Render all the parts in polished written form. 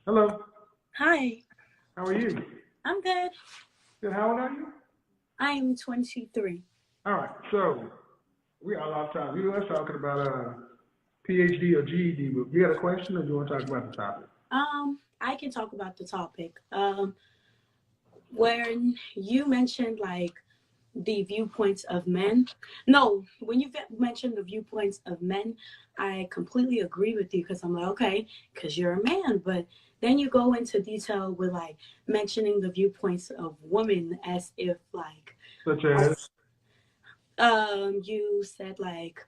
Hello. Hi, How are you? I'm good. Good. How old are you? I'm 23. All right. So we are off time. We were talking about PhD or GED, but you got a question, or do you want to talk about the topic? I can talk about the topic. When you mentioned like the viewpoints of men, no, when you mentioned the viewpoints of men, I completely agree with you because I'm like, okay, because you're a man, but then you go into detail with like mentioning the viewpoints of women as if like Such as you said like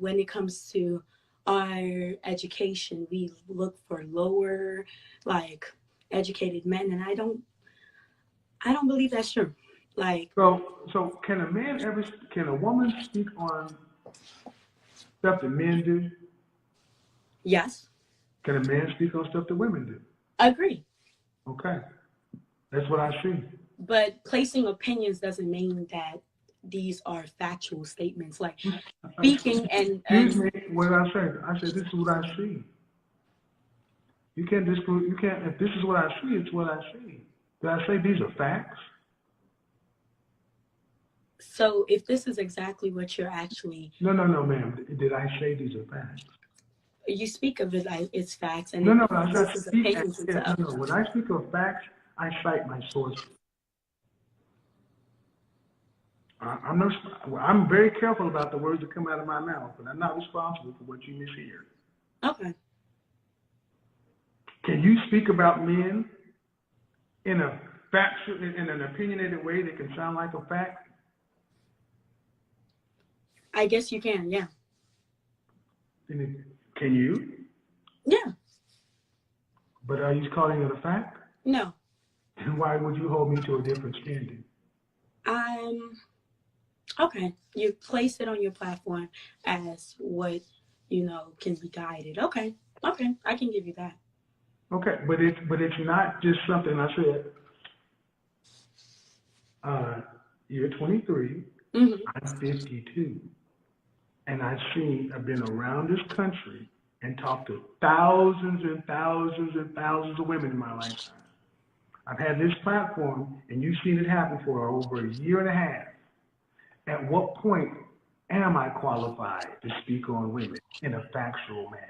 when it comes to our education we look for lower like educated men, and I don't believe that's true. Like, so. Can a man ever? Can a woman speak on stuff that men do? yes, Can a man speak on stuff that women do? agree, Okay, that's what I see. but placing opinions doesn't mean that these are factual statements like speaking Excuse and me. What did I say? I said this is what I see. You can't disprove. You can't. If this is what I see, it's what I see. Did I say these are facts? so if this is exactly what you're actually, No, no, no, ma'am. Did I say these are facts? you speak of it like it's facts and No, it no, I said places speak as opinions into if. No, no. others. When I speak of facts, I cite my sources. I'm not. I'm very careful about the words that come out of my mouth, but I'm not responsible for what you mishear. Okay. Can you speak about men in a factual, in an opinionated way that can sound like a fact? I guess you can, yeah. Can you? Yeah. But are you calling it a fact? No. And why would you hold me to a different standard? I'm okay. You place it on your platform as what can be guided. Okay. Okay. I can give you that. Okay, but it's not just something I said. Uh, you're 23. Hmm. I'm 52, and I've been around this country and talked to thousands and thousands and thousands of women in my lifetime. I've had this platform, and you've seen it happen for over a year and a half. At what point am I qualified to speak on women in a factual manner?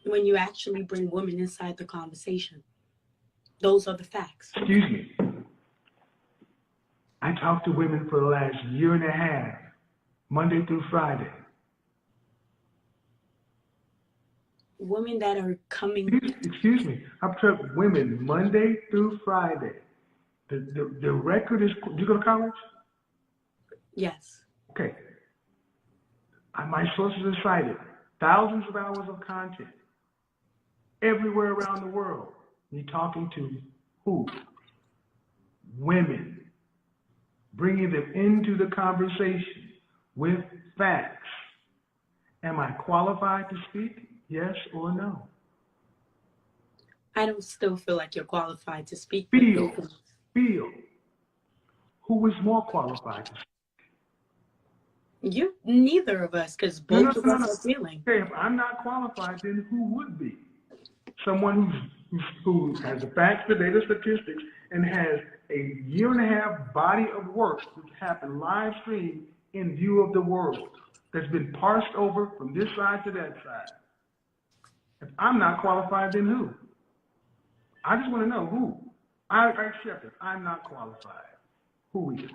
When you actually bring women inside the conversation, those are the facts. Excuse me. I talked to women for the last year and a half, Monday through Friday. Women that are coming. Excuse me. I've talked women Monday through Friday. The record is. Do you go to college? Yes. Okay. My sources are cited. Thousands of hours of content everywhere around the world. You're talking to who? Women. Bringing them into the conversation with facts. Am I qualified to speak? Yes or no? I don't still feel like you're qualified to speak, but you Feel. can. Feel. Who is more qualified to speak? You neither of us, because No, no, both of no, no, us no. are feeling. Okay, if I'm not qualified, then who would be? Someone who has the facts, the data, statistics, and has a year and a half body of work that's happened live stream in view of the world, that's been parsed over from this side to that side. If I'm not qualified, then who? I just want to know who. I accept it. I'm not qualified. Who is?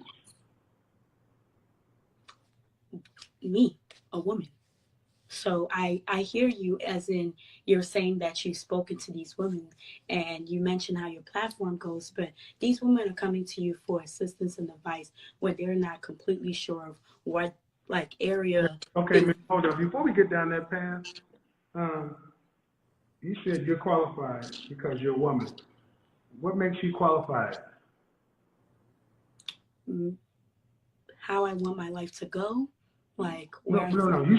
Me, a woman. So I hear you, as in you're saying that you've spoken to these women and you mentioned how your platform goes, but these women are coming to you for assistance and advice when they're not completely sure of what like area Okay, they. man, hold on. Before we get down that path, um, you said you're qualified because you're a woman. What makes you qualified? mm, how I want my life to go, like where No, I no, feel. no. You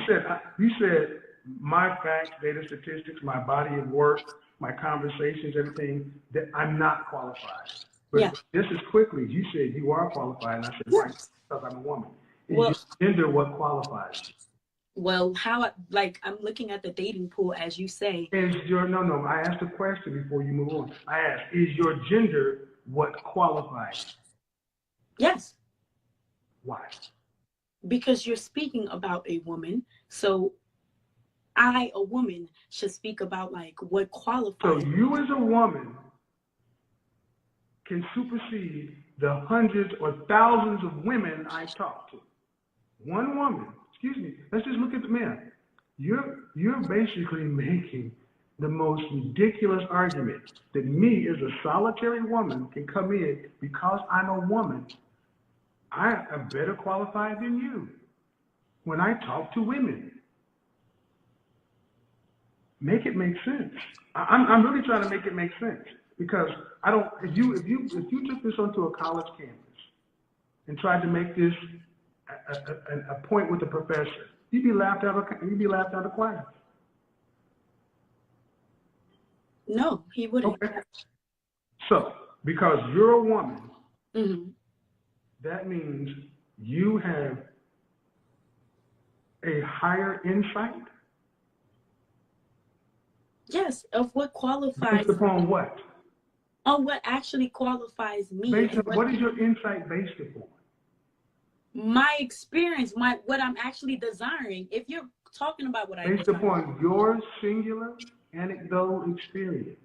said my facts, data, statistics, my body of work, my conversations, everything. That I'm not qualified. But Yeah. just as quickly, you said you are qualified, and I said why? Yes. Because I'm a woman. Is Well, your gender what qualifies you? Well, I'm looking at the dating pool, as you say. No, I asked a question before you move on. I asked, is your gender what qualifies? Yes. Why? Because you're speaking about a woman. So I, a woman, should speak about like what qualifies. So you as a woman can supersede the hundreds or thousands of women I talk to. One woman, excuse me, let's just look at the men. You're basically making the most ridiculous argument that me as a solitary woman can come in because I'm a woman. I am better qualified than you when I talk to women. Make it make sense. I'm really trying to make it make sense because I don't. If you took this onto a college campus and tried to make this a point with the professor, you'd be laughed out of class. No, he wouldn't. Okay. So because you're a woman, Mm-hmm. that means you have a higher insight. Yes, of what qualifies. Based upon what? On what actually qualifies me. What is your insight based upon? My experience, what I'm actually desiring. If you're talking about what I based upon your singular anecdotal experience.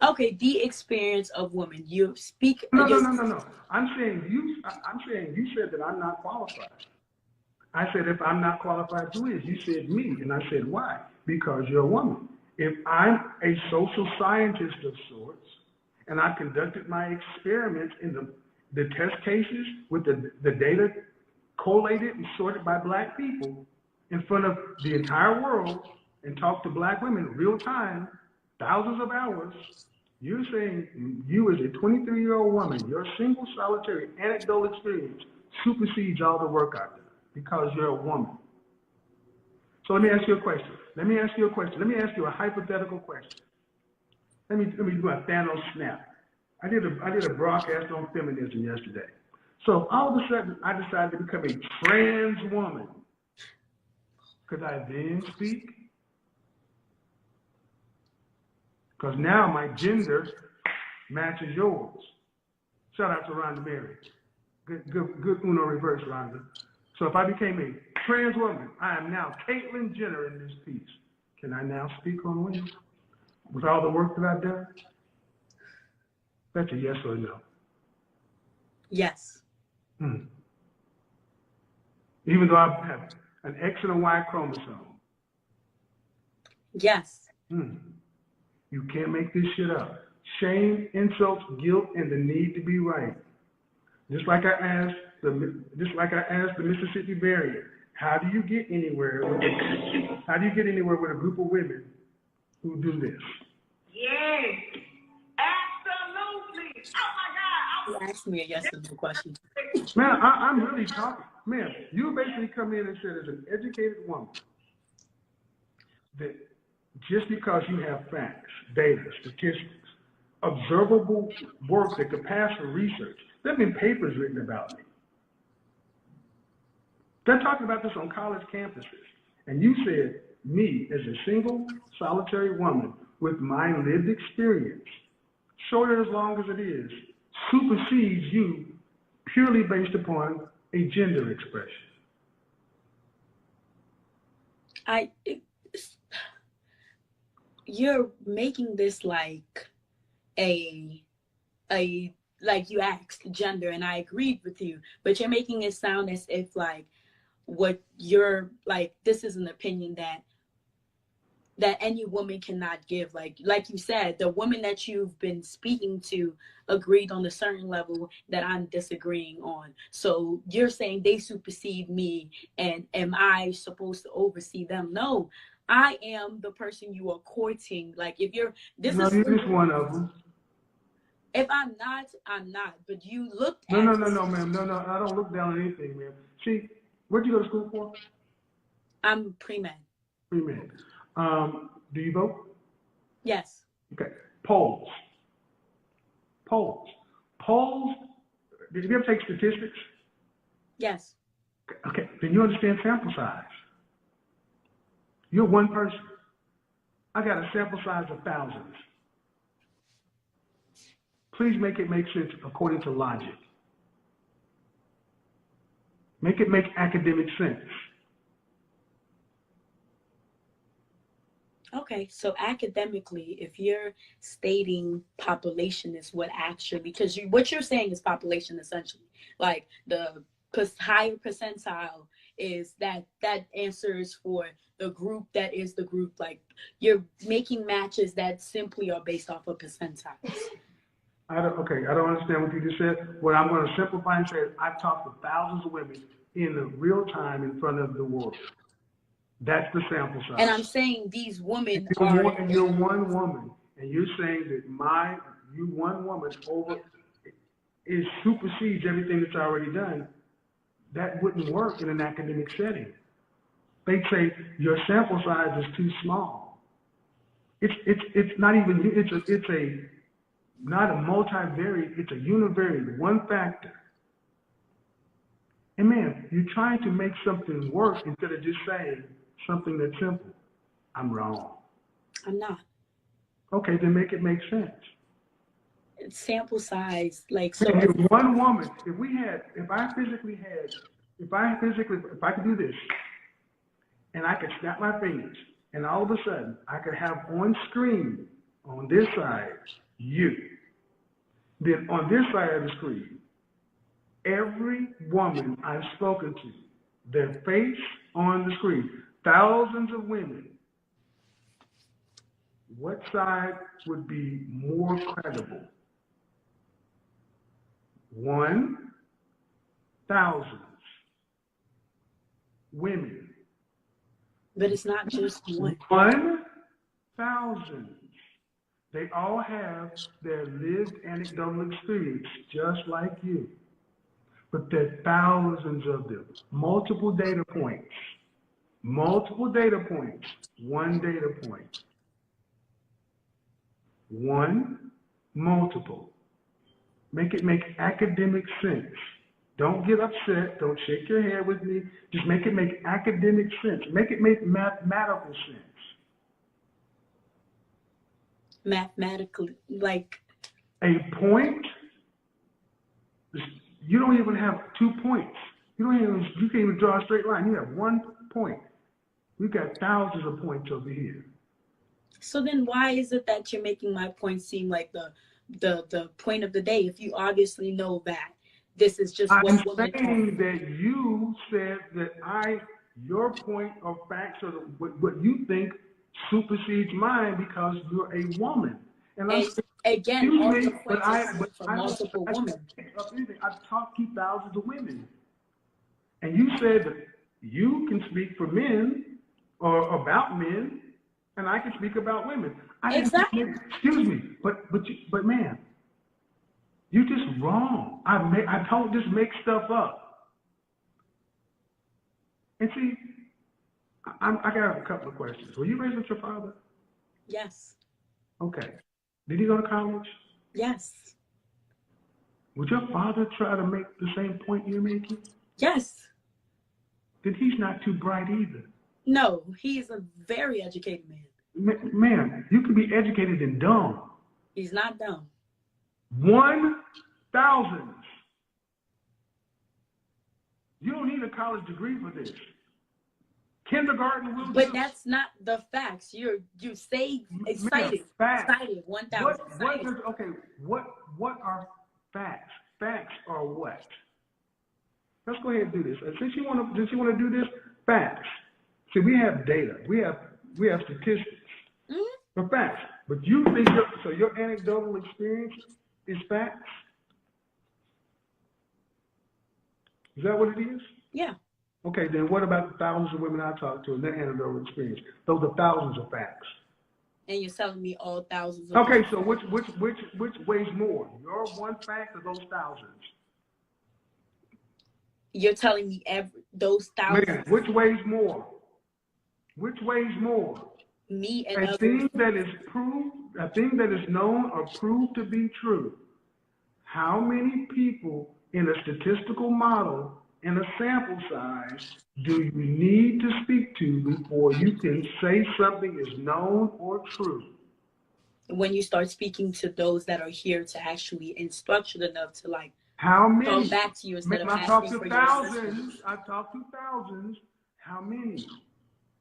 Okay, the experience of women. You speak. No. I'm saying you said that I'm not qualified. I said if I'm not qualified, who is? You said me, and I said why? Because you're a woman. If I'm a social scientist of sorts, and I conducted my experiments in the test cases with the data collated and sorted by black people in front of the entire world and talked to black women real time, thousands of hours, you're saying you as a 23-year-old woman, your single solitary anecdotal experience supersedes all the work I've done because you're a woman. So let me ask you a question. Let me ask you a hypothetical question. Let me do a Thanos snap. I did a broadcast on feminism yesterday. So all of a sudden, I decided to become a trans woman. Could I then speak? Because now my gender matches yours. Shout out to Rhonda Berry. Good Uno reverse, Rhonda. So if I became a trans woman, I am now Caitlyn Jenner in this piece. Can I now speak on women with all the work that I've done? That's a yes or no. Yes. Even though I have an X and a Y chromosome. Yes. You can't make this shit up. Shame, insults, guilt, and the need to be right. Just like I asked the Mississippi barrier, how do you get anywhere with a group of women who do this? Yes, absolutely. Oh my God. You asked me a yes or no question. Man, I'm really talking. Man, you basically come in and said as an educated woman that just because you have facts, data, statistics, observable work that could pass for research, there have been papers written about me. They're talking about this on college campuses. And you said, me as a single, solitary woman with my lived experience, short or as long as it is, supersedes you purely based upon a gender expression. You're making this like like you asked gender, and I agreed with you, but you're making it sound as if like what you're like, this is an opinion that any woman cannot give. Like you said, the woman that you've been speaking to agreed on a certain level that I'm disagreeing on. So you're saying they supersede me, and am I supposed to oversee them? No, I am the person you are courting. Like if you're you're just one of them. If I'm not, I'm not. But you looked at No, ma'am. No, I don't look down on anything, ma'am. See, where'd you go to school for? I'm pre-med. Pre-med. Do you vote? Yes. Okay. Polls. Did you ever take statistics? Yes. Okay. Then you understand sample size. You're one person. I got a sample size of thousands. Please make it make sense according to logic. Make it make academic sense. Okay, so academically, if you're stating population is what actually, because what you're saying is population essentially, like the higher percentile is that answers for the group that is the group, like you're making matches that simply are based off of percentiles. I don't understand what you just said. What I'm going to simplify and say is I've talked to thousands of women in the real time in front of the world. That's the sample size. And I'm saying these women you're one woman, and you're saying that you one woman supersedes everything that's already done. That wouldn't work in an academic setting. They'd say your sample size is too small. It's not even not a multivariate. It's a univariate, one factor. And man, you're trying to make something work instead of just saying something that's simple. I'm wrong. I'm not. Okay, then make it make sense. Sample size, like so. If one woman, if I could do this, and I could snap my fingers, and all of a sudden I could have on screen on this side you, then on this side of the screen, every woman I've spoken to, their face on the screen, thousands of women, what side would be more credible? 1,000 women. But it's not just one. 1,000. They all have their lived anecdotal experience, just like you. But there are thousands of them. Multiple data points. One data point. One, multiple. Make it make academic sense. Don't get upset. Don't shake your head with me. Just make it make academic sense. Make it make mathematical sense. Mathematically, like? A point, you don't even have 2 points. You can't even draw a straight line. You have 1 point. We've got thousands of points over here. So then why is it that you're making my point seem like the point of the day if you obviously know that this is just what I'm saying that you said that your point of facts or what you think supersedes mine because you're a woman. And again, all the points are from multiple women. I've talked to thousands of women. And you said that you can speak for men or about men, and I can speak about women. Exactly. Excuse me, but man, you're just wrong. I don't just make stuff up. And see, I got a couple of questions. Were you raised with your father? Yes. Okay. Did he go to college? Yes. Would your father try to make the same point you're making? Yes. Then he's not too bright either. No, he's a very educated man. Man, you can be educated and dumb. He's not dumb. 1,000. You don't need a college degree for this. Kindergarten will do. But that's not the facts. You say excited. Excited. 1,000. Okay. What are facts? Facts are what? Let's go ahead and do this. Since you want to do this, facts. See, we have data. We have statistics. Mm-hmm. For facts. But you think your anecdotal experience is facts? Is that what it is? Yeah. Okay, then what about the thousands of women I talked to and their anecdotal experience? Those are thousands of facts. And you're telling me all thousands of Okay, so which weighs more? Your one fact or those thousands? You're telling me those thousands. Man, which weighs more? Which weighs more? Me and a thing that is known or proved to be true. How many people in a statistical model and a sample size do you need to speak to before you can say something is known or true? When you start speaking to those that are here to actually instruct you enough to like How many? go back to you instead of I talk asking to for thousands. your assistance. I talk to thousands. How many?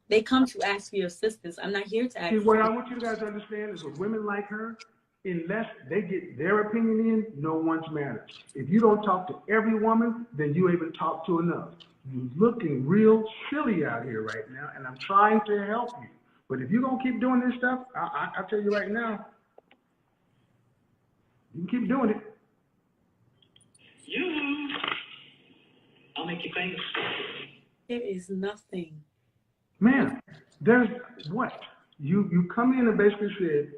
They come to ask for your assistance. I'm not here to ask. See, what I want you guys to understand is with women like her, unless they get their opinion in, no one's matters. If you don't talk to every woman, then you even talk to enough. You're looking real silly out here right now, and I'm trying to help you. But if you're going to keep doing this stuff, I'll tell you right now, you can keep doing it. I'll make you famous. There is nothing. Man, there's what? You come in and basically said,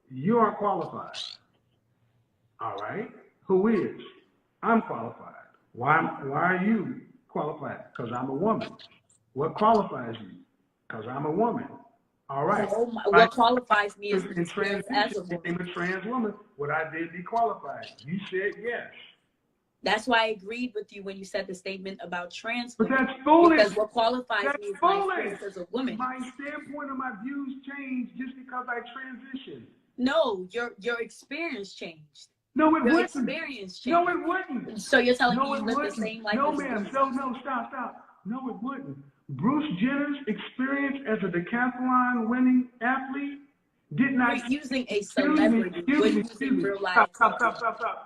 you aren't qualified. All right. Who is? I'm qualified. Why are you qualified? Because I'm a woman. What qualifies you? Because I'm a woman. All right. What qualifies me is in transition, as a woman. I'm a trans woman. Would I be qualified? You said yes. That's why I agreed with you when you said the statement about trans But women. that's foolish. Because what qualifies That's me is foolish. my experience as a woman. My standpoint and my views changed just because I transitioned. No, your experience changed. No, it Your wouldn't. experience changed. No, it wouldn't. So you're telling me No, you it live the wouldn't. same life No, as a ma'am. woman? No, stop. No, it wouldn't. Bruce Jenner's experience as a decathlon winning athlete did not. You're using a celebrity. You're using real life. Stop.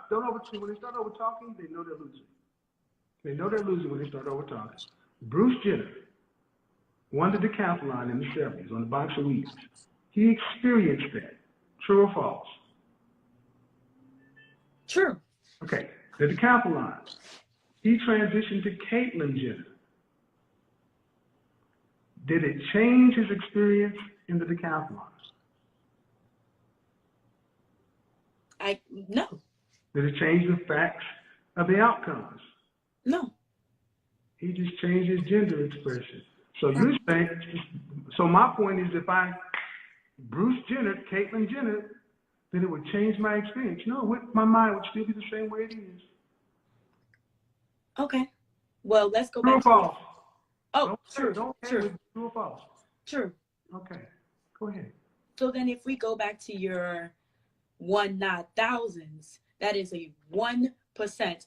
Don't over. When they start over talking, they know they're losing. They know they're losing when they start over talking. Bruce Jenner won the decathlon in the 70s on the box of wheels. He experienced that. True or false? True. Okay. The decathlon. He transitioned to Caitlyn Jenner. Did it change his experience in the decathlon? No. Did it change the facts of the outcomes? No. He just changed his gender expression. So you're saying, so my point is if Bruce Jenner, Caitlyn Jenner, then it would change my experience. No, my mind would still be the same way it is. Okay. Well, let's go True back or false? True. Don't True. True or false? True. Okay. Go ahead. So then if we go back to your one not thousands, that is a 1%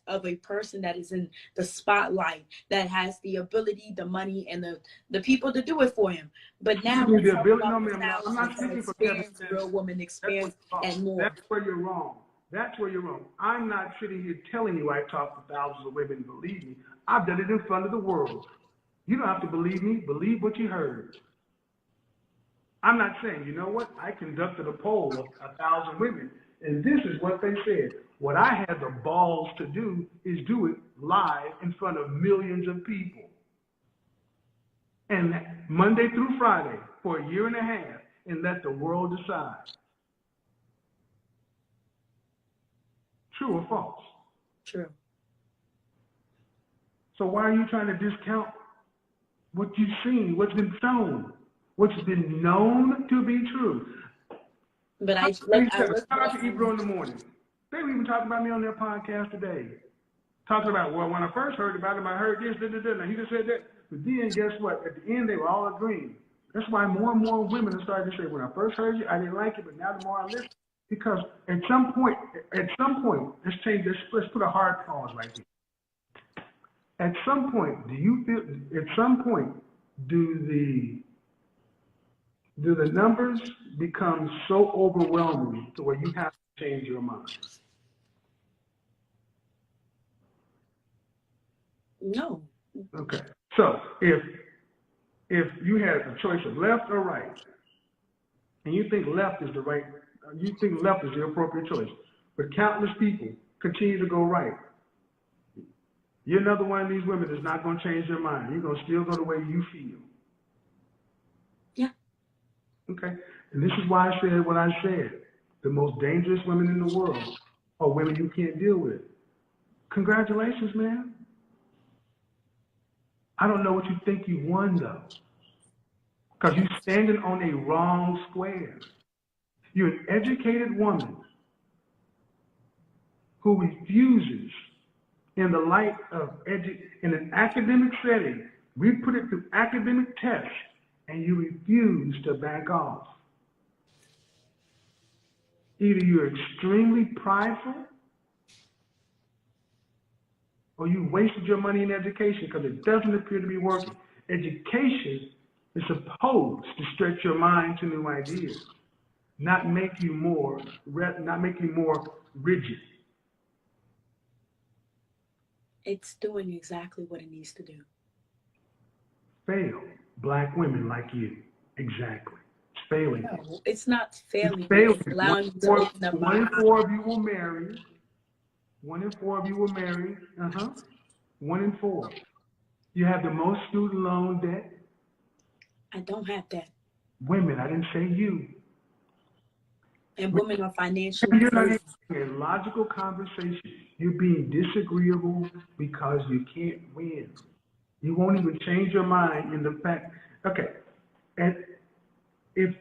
of a person that is in the spotlight, that has the ability, the money, and the people to do it for him. But now the ability, no, ma'am, I'm not speaking for experience, real woman experience, and more. That's where you're wrong. That's where you're wrong. I'm not sitting here telling you I talked to thousands of women. Believe me, I've done it in front of the world. You don't have to believe me. Believe what you heard. I'm not saying, you know what? I conducted a poll of 1,000 women, and this is what they said. What I had the balls to do is do it live in front of millions of people. And Monday through Friday for a year and a half, and let the world decide. True or false? True. So why are you trying to discount what you've seen, what's been shown, what's been known to be true? But I talked to Ebro in the morning. They were even talking about me on their podcast today. Talking about, well, when I first heard about him, I heard this, and he just said that. But then guess what? At the end, they were all agreeing. That's why more and more women have started to say, when I first heard you, I didn't like it, but now the more I listen, because at some point, let's change this. Let's put a hard pause right here. At some point, do you feel? At some point, do the numbers become so overwhelming to where you have to change your mind? No. Okay. So if you had a choice of left or right, and you think left is the right, you think left is the appropriate choice, but countless people continue to go right, you're another one of these women that's not going to change their mind. You're going to still go the way you feel. Yeah. Okay. And this is why I said what I said. The most dangerous women in the world are women you can't deal with. Congratulations, man. I don't know what you think you won, though. Because you're standing on a wrong square. You're an educated woman who refuses in the light of in an academic setting. We put it through academic tests, and you refuse to back off. Either you're extremely prideful, or you wasted your money in education because it doesn't appear to be working. Education is supposed to stretch your mind to new ideas, not make you more rigid. It's doing exactly what it needs to do. Fail black women like you. Exactly. It's failing. No, it's not failing. It's failing. It's allowing you to open up One in four of you will marry. 1 in 4 of you will marry. 1 in 4. You have the most student loan debt. I don't have that. Women, I didn't say you. And women are financially. You're not having a logical conversation. You're being disagreeable because you can't win. You won't even change your mind in the fact. Okay, and if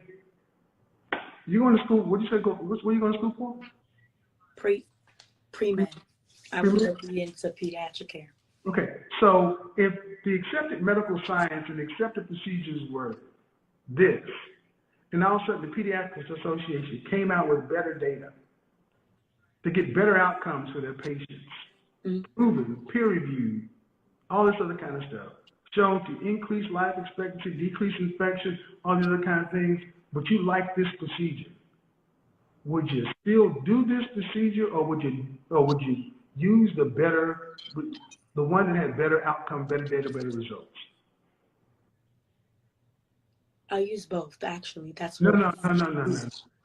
you're going to school, what do you say? What are you going to school for? Pre-med. I would be into pediatric care. Okay, so if the accepted medical science and accepted procedures were this, and all of a sudden the Pediatrics Association came out with better data to get better outcomes for their patients, proven, peer-reviewed, all this other kind of stuff, shown to increase life expectancy, decrease infection, all these other kind of things, but you like this procedure. Would you still do this procedure, or would you use the one that had better outcome, better data, better results? I use both, actually. That's No.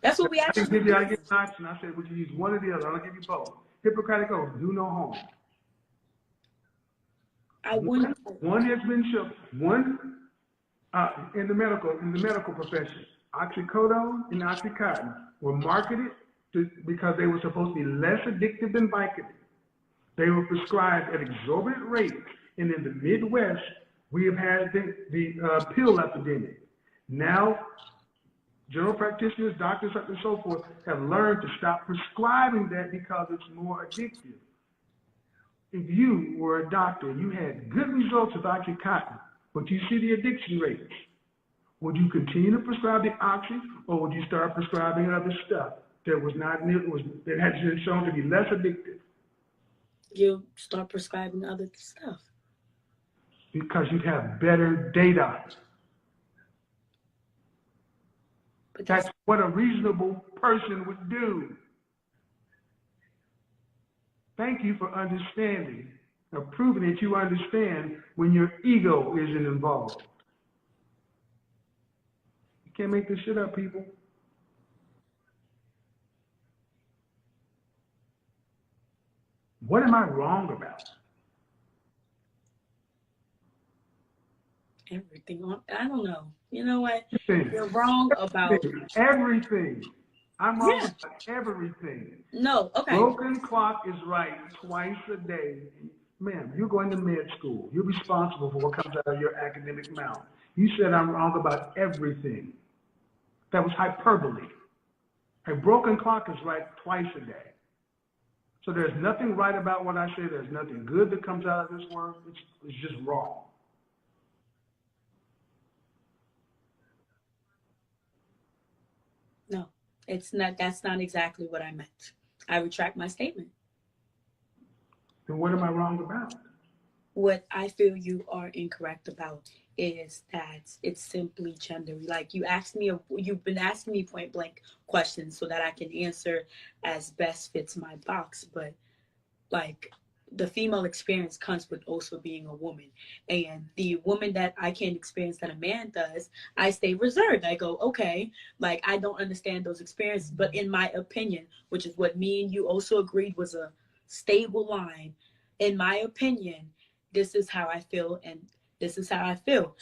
That's what we actually do. I give an option. I said, would you use one or the other? I'll give you both. Hippocratic oath, do no harm. One has been shown. One in the medical profession, oxycodone and oxycontin were marketed because they were supposed to be less addictive than Vicodin. They were prescribed at exorbitant rates, and in the Midwest, we have had the pill epidemic. Now, general practitioners, doctors, and so forth have learned to stop prescribing that because it's more addictive. If you were a doctor and you had good results with OxyContin, but you see the addiction rates, would you continue to prescribe the Oxy, or would you start prescribing other stuff that that had been shown to be less addictive? You start prescribing other stuff. Because you'd have better data. But that's what a reasonable person would do. Thank you for understanding, or proving that you understand when your ego isn't involved. You can't make this shit up, people. What am I wrong about? Everything. I don't know. You know what? Everything. You're wrong about everything. I'm wrong about everything. No, okay. Broken clock is right twice a day. Ma'am, you're going to med school. You're responsible for what comes out of your academic mouth. You said I'm wrong about everything. That was hyperbole. A broken clock is right twice a day. So there's nothing right about what I say. There's nothing good that comes out of this word. It's just wrong. No, it's not. That's not exactly what I meant. I retract my statement. Then what am I wrong about? What I feel you are incorrect about is that it's simply gender. Like you've been asking me point blank questions so that I can answer as best fits my box. But like the female experience comes with also being a woman, and the woman that I can't experience that a man does, I stay reserved. I go, okay, like I don't understand those experiences, but in my opinion, which is what me and you also agreed was a stable line, in my opinion, this is how I feel, and this is how I feel.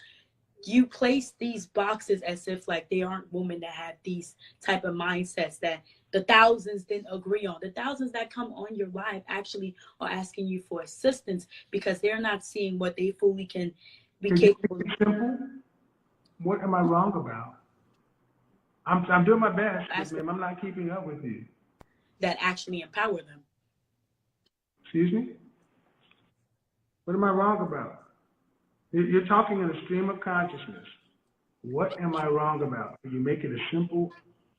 You place these boxes as if like they aren't women that have these type of mindsets that the thousands didn't agree on. The thousands that come on your live actually are asking you for assistance because they're not seeing what they fully can be capable of. Simple. What am I wrong about? I'm doing my best, ma'am. I'm not keeping up with you. That actually empower them. Excuse me? What am I wrong about? You're talking in a stream of consciousness. What am I wrong about? Can you make it as simple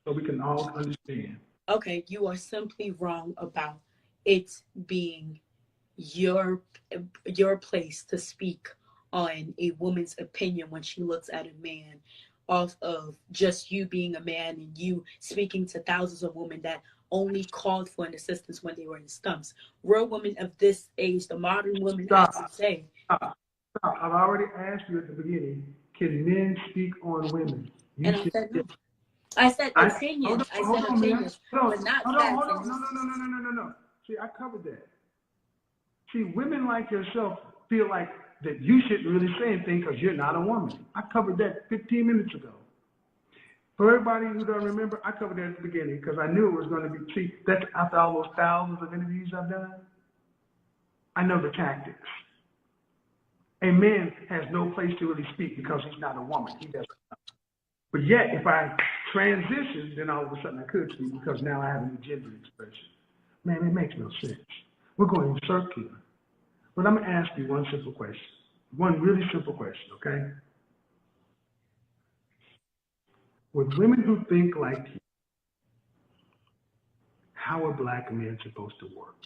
so we can all understand? Okay, you are simply wrong about it being your place to speak on a woman's opinion when she looks at a man off of just you being a man and you speaking to thousands of women that only called for an assistance when they were in stumps. Real women of this age, the modern women, Stop. as you say. Stop. I've already asked you at the beginning, can men speak on women? You And I said no. I said opinions. I said opinions, but not facts. Hold on. No. See, I covered that. See, women like yourself feel like that you shouldn't really say anything because you're not a woman. I covered that 15 minutes ago. For everybody who doesn't remember, I covered that at the beginning because I knew it was going to be. See, that's after all those thousands of interviews I've done. I know the tactics. A man has no place to really speak because he's not a woman. He doesn't know. But yet, if I transition, then all of a sudden I could speak because now I have a new gender expression. Man, it makes no sense. We're going circular. But I'm going to ask you one simple question. One really simple question, okay? With women who think like you, how are black men supposed to work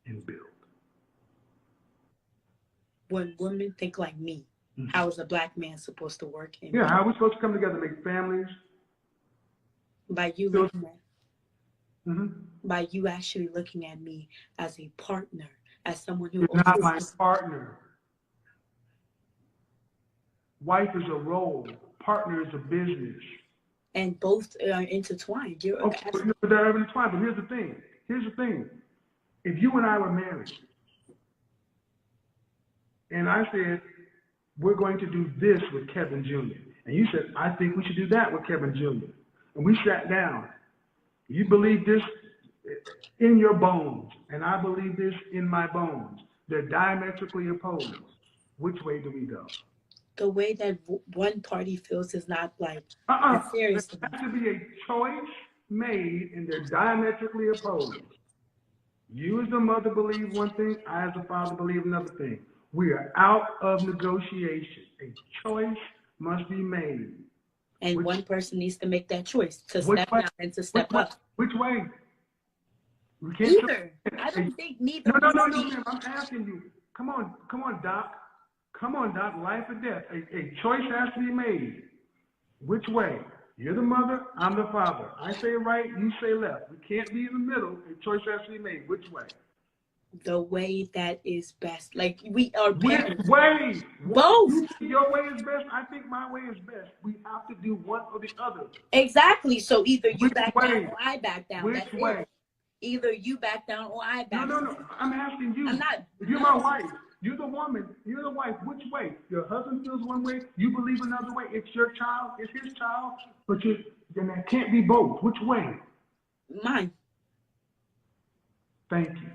and build? When women think like me, how is a black man supposed to work? Yeah, how are we supposed to come together and make families? By you looking at, by you actually looking at me as a partner, as someone who. You're not my partner. Wife is a role. Partner is a business. And both are intertwined. Okay, they're intertwined. But here's the thing. If you and I were married, and I said, we're going to do this with Kevin Jr., and you said, I think we should do that with Kevin Jr., and we sat down. You believe this in your bones, and I believe this in my bones. They're diametrically opposed. Which way do we go? The way that one party feels is not like serious. There has to be a choice made, and they're diametrically opposed. You as the mother believe one thing, I as the father believe another thing. We are out of negotiation. A choice must be made. And one person needs to make that choice to step down and to step up. Which way? We can't Neither. I don't think neither. No, ma'am. I'm asking you. Come on, Doc. Come on, Doc. Life or death. A choice has to be made. Which way? You're the mother, I'm the father. I say right, you say left. We can't be in the middle. A choice has to be made. Which way? The way that is best. Like, we are parents. Which way? Both. Your way is best. I think my way is best. We have to do one or the other. Exactly. So either you back down or I back down. Which way? Either you back down or I back down. No. I'm asking you. I'm not. You're my wife. You're the woman. You're the wife. Which way? Your husband feels one way. You believe another way. It's your child. It's his child. But then that can't be both. Which way? Mine. Thank you.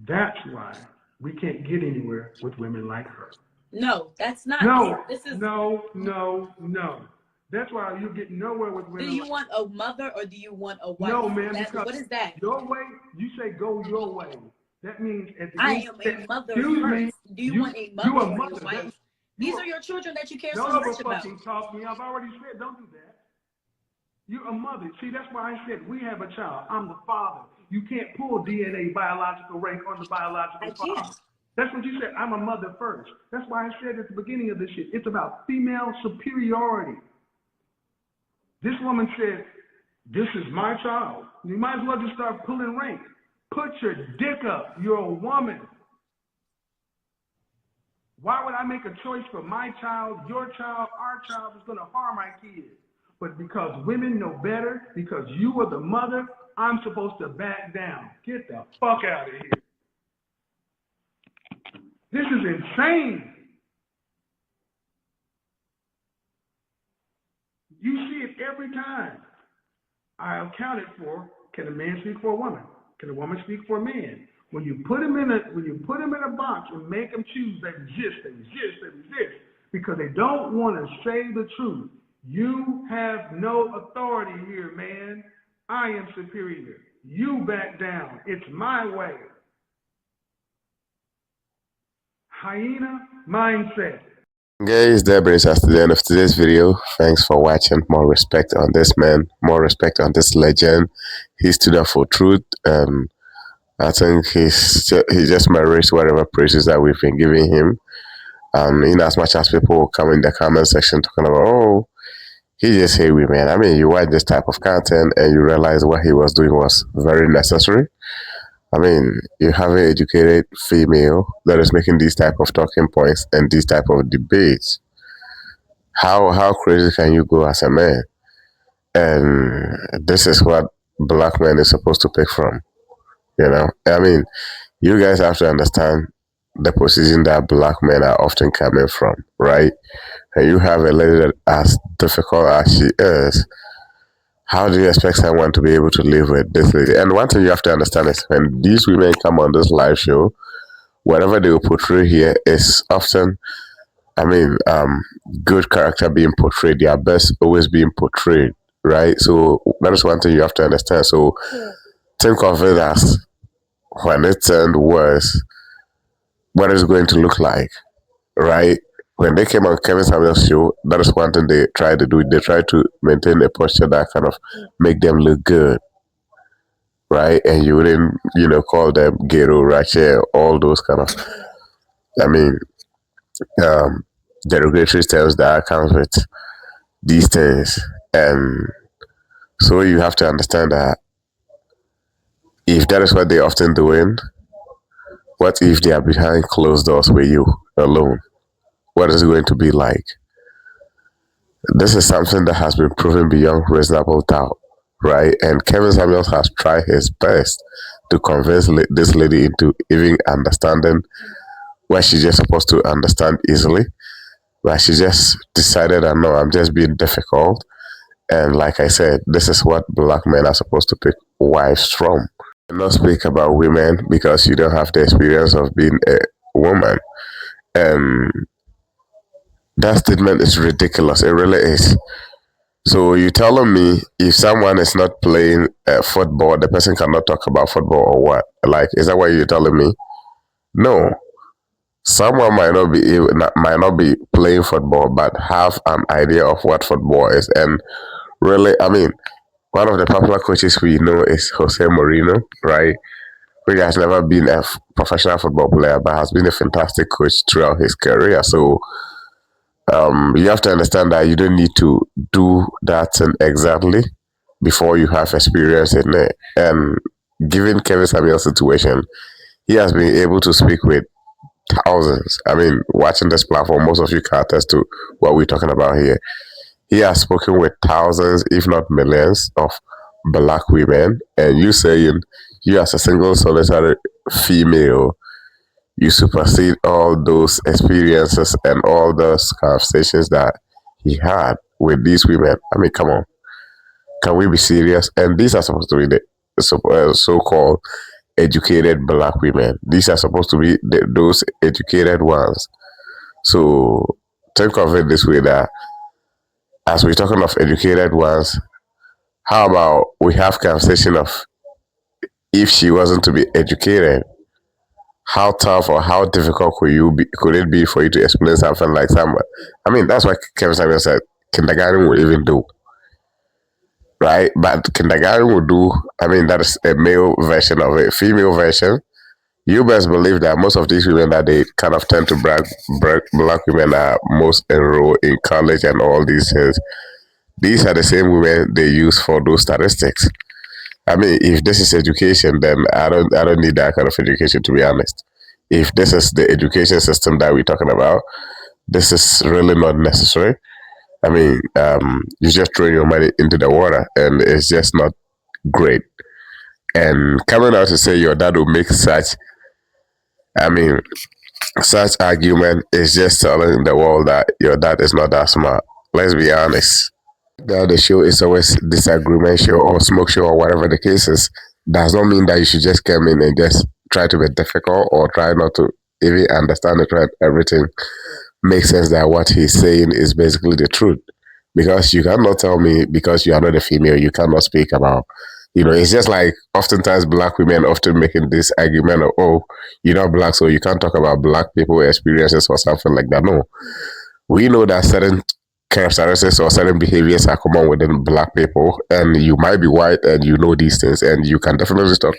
That's why we can't get anywhere with women like her. No, that's not. No. This is No. That's why you get nowhere with women. Do you want a mother or do you want a wife? No, man. What is that? Your way. You say go your way. That means at the I am a mother first. Do you want a mother or a wife? These are your children that you care so much about. Don't talk me. I've already said don't do that. You're a mother. See, that's why I said we have a child. I'm the father. You can't pull DNA biological rank on the biological father. That's what you said. I'm a mother first. That's why I said at the beginning of this shit, it's about female superiority. This woman said, this is my child. You might as well just start pulling rank. Put your dick up. You're a woman. Why would I make a choice for my child, your child, our child is going to harm my kids? But because women know better, because you are the mother, I'm supposed to back down. Get the fuck out of here. This is insane. You see it every time. I accounted for, can a man speak for a woman? Can a woman speak for a man? When you put them in a box and make them choose, they resist, because they don't want to say the truth. You have no authority here, man. I am superior. You back down. It's my way. hyena mindset. Guys, that brings us to the end of today's video. Thanks for watching. More respect on this man, more respect on this legend. He stood up for truth, and I think he just merits whatever praises that we've been giving him. In as much as people come in the comment section talking about, oh, he just hate women. I mean, you watch this type of content and you realize what he was doing was very necessary. I mean, you have an educated female that is making these type of talking points and these type of debates. How crazy can you go as a man? And this is what black men is supposed to pick from. I mean, you guys have to understand the position that black men are often coming from, right? And you have a lady that as difficult as she is, how do you expect someone to be able to live with this lady? And one thing you have to understand is when these women come on this live show, whatever they will portray here is often, good character being portrayed, their best always being portrayed, right? So that is one thing you have to understand. So think of it as when it turned worse, what is it going to look like, right? When they came on Kevin Samuel's show, that is one thing they try to do. They try to maintain a posture that kind of make them look good, right? And you wouldn't, call them ghetto, ratchet, all those kind of, derogatory terms that comes with these things. And so you have to understand that if that is what they're often doing, what if they are behind closed doors with you alone? What is it going to be like? This is something that has been proven beyond reasonable doubt, right? And Kevin Samuels has tried his best to convince this lady into even understanding what she's just supposed to understand easily. But she just decided that no, I'm just being difficult. And like I said, this is what black men are supposed to pick wives from. And not speak about women because you don't have the experience of being a woman. And that statement is ridiculous. It really is. So you telling me if someone is not playing football, the person cannot talk about football or what? Like, is that what you're telling me? No. Someone might not be playing football, but have an idea of what football is. And really, one of the popular coaches we know is Jose Mourinho, right? Who has never been a professional football player, but has been a fantastic coach throughout his career. So you have to understand that you don't need to do that thing exactly before you have experience in it. And given Kevin Samuel's situation, he has been able to speak with thousands. Watching this platform, most of you can attest to what we're talking about here. He has spoken with thousands, if not millions, of black women. And you saying you as a single solitary female, you supersede all those experiences and all those conversations that he had with these women. Come on. Can we be serious? And these are supposed to be the so-called educated black women. These are supposed to be those educated ones. So think of it this way, that as we're talking of educated ones, how about we have conversation of if she wasn't to be educated, how tough or how difficult could it be for you to explain something like someone? That's what Kevin Samuel said kindergarten would even do, right? But kindergarten would do, that is a male version of it. Female version, you best believe that most of these women that they kind of tend to brag black women are most enrolled in college and all these things. These are the same women they use for those statistics. If this is education, then I don't need that kind of education, to be honest. If this is the education system that we're talking about, this is really not necessary. You just throw your money into the water, and it's just not great. And coming out to say your dad will make such argument is just telling the world that your dad is not that smart. Let's be honest. The show is always disagreement show or smoke show or whatever the case is. Does not mean that you should just come in and just try to be difficult or try not to even understand it, right? Everything makes sense that what he's saying is basically the truth. Because you cannot tell me because you are not a female, you cannot speak about It's just like oftentimes black women often making this argument of, oh, you're not black, so you can't talk about black people experiences or something like that. No, we know that certain characteristics or certain behaviors are common within black people, and you might be white and you know these things, and you can definitely talk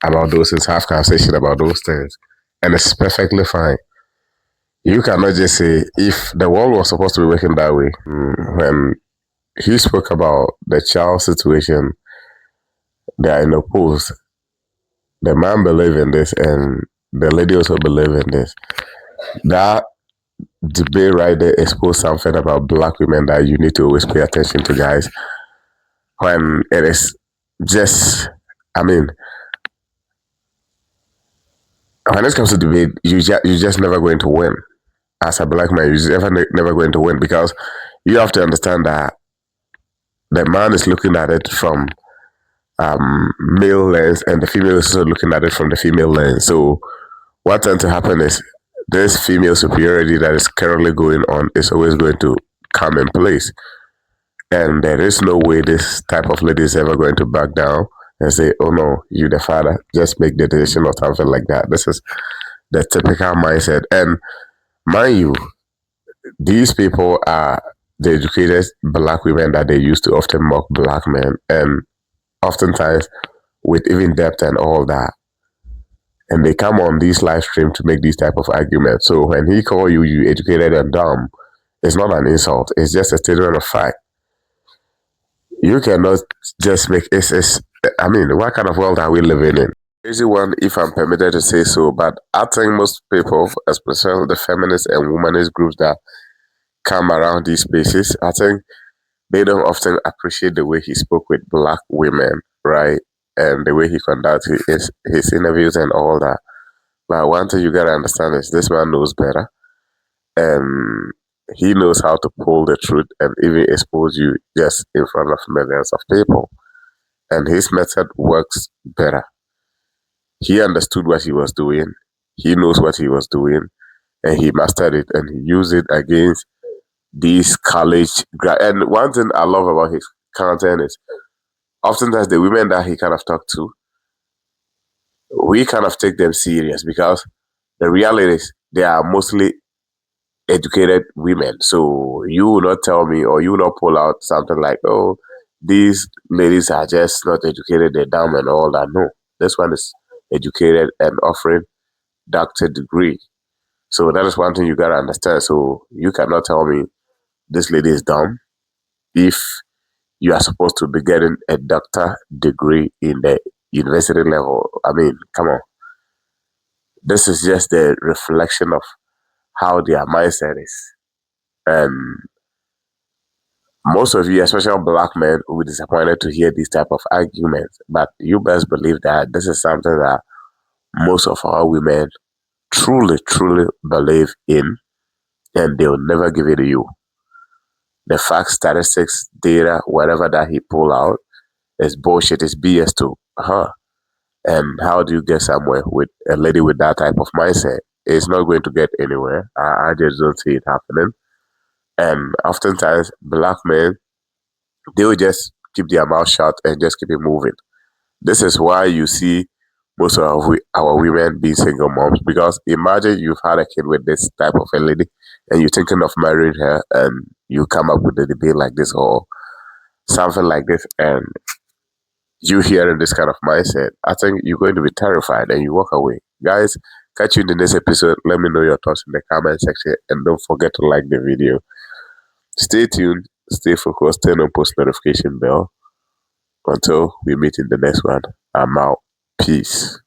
about those things, have conversation about those things, and it's perfectly fine. You cannot just say if the world was supposed to be working that way. When he spoke about the child situation, they are in a post. The man believe in this, and the lady also believe in this. That debate right there exposed something about black women that you need to always pay attention to, guys. When it is just, I mean, when it comes to debate, you're just never going to win. As a black man, you're never going to win, because you have to understand that the man is looking at it from male lens, and the female is also looking at it from the female lens. So what tends to happen is this female superiority that is currently going on is always going to come in place. And there is no way this type of lady is ever going to back down and say, oh no, you the father, just make the decision or something like that. This is the typical mindset. And mind you, these people are the educated black women that they used to often mock black men, and oftentimes with even depth and all that. And they come on these live stream to make these type of arguments. So when he call you educated and dumb, it's not an insult. It's just a statement of fact. You cannot just make it's I mean, what kind of world are we living in? Crazy one, if I'm permitted to say so, but I think most people, especially the feminist and womanist groups that come around these spaces, I think they don't often appreciate the way he spoke with black women, right? And the way he conducted his interviews and all that. But one thing you gotta understand is this man knows better, and he knows how to pull the truth and even expose you just in front of millions of people. And his method works better. He understood what he was doing. He knows what he was doing, and he mastered it, and he used it against these and one thing I love about his content is oftentimes the women that he kind of talked to, we kind of take them serious, because the reality is they are mostly educated women. So you will not tell me, or you will not pull out something like, oh, these ladies are just not educated, they're dumb and all that. No, this one is educated and offering doctor degree. So that is one thing you gotta understand. So you cannot tell me this lady is dumb if you are supposed to be getting a doctor degree in the university level. I mean, come on. This is just the reflection of how their mindset is. And most of you, especially black men, will be disappointed to hear these type of arguments. But you best believe that this is something that most of our women truly, truly believe in, and they'll never give it to you. The facts, statistics, data, whatever that he pull out is bullshit, is BS to her. And how do you get somewhere with a lady with that type of mindset? It's not going to get anywhere. I just don't see it happening. And oftentimes, black men, they will just keep their mouth shut and just keep it moving. This is why you see most of our women being single moms. Because imagine you've had a kid with this type of a lady, and you're thinking of marrying her, and you come up with a debate like this or something like this, and you hearing this kind of mindset, I think you're going to be terrified and you walk away. Guys, catch you in the next episode. Let me know your thoughts in the comment section, and don't forget to like the video. Stay tuned, stay focused, turn on post notification bell. Until we meet in the next one, I'm out. Peace.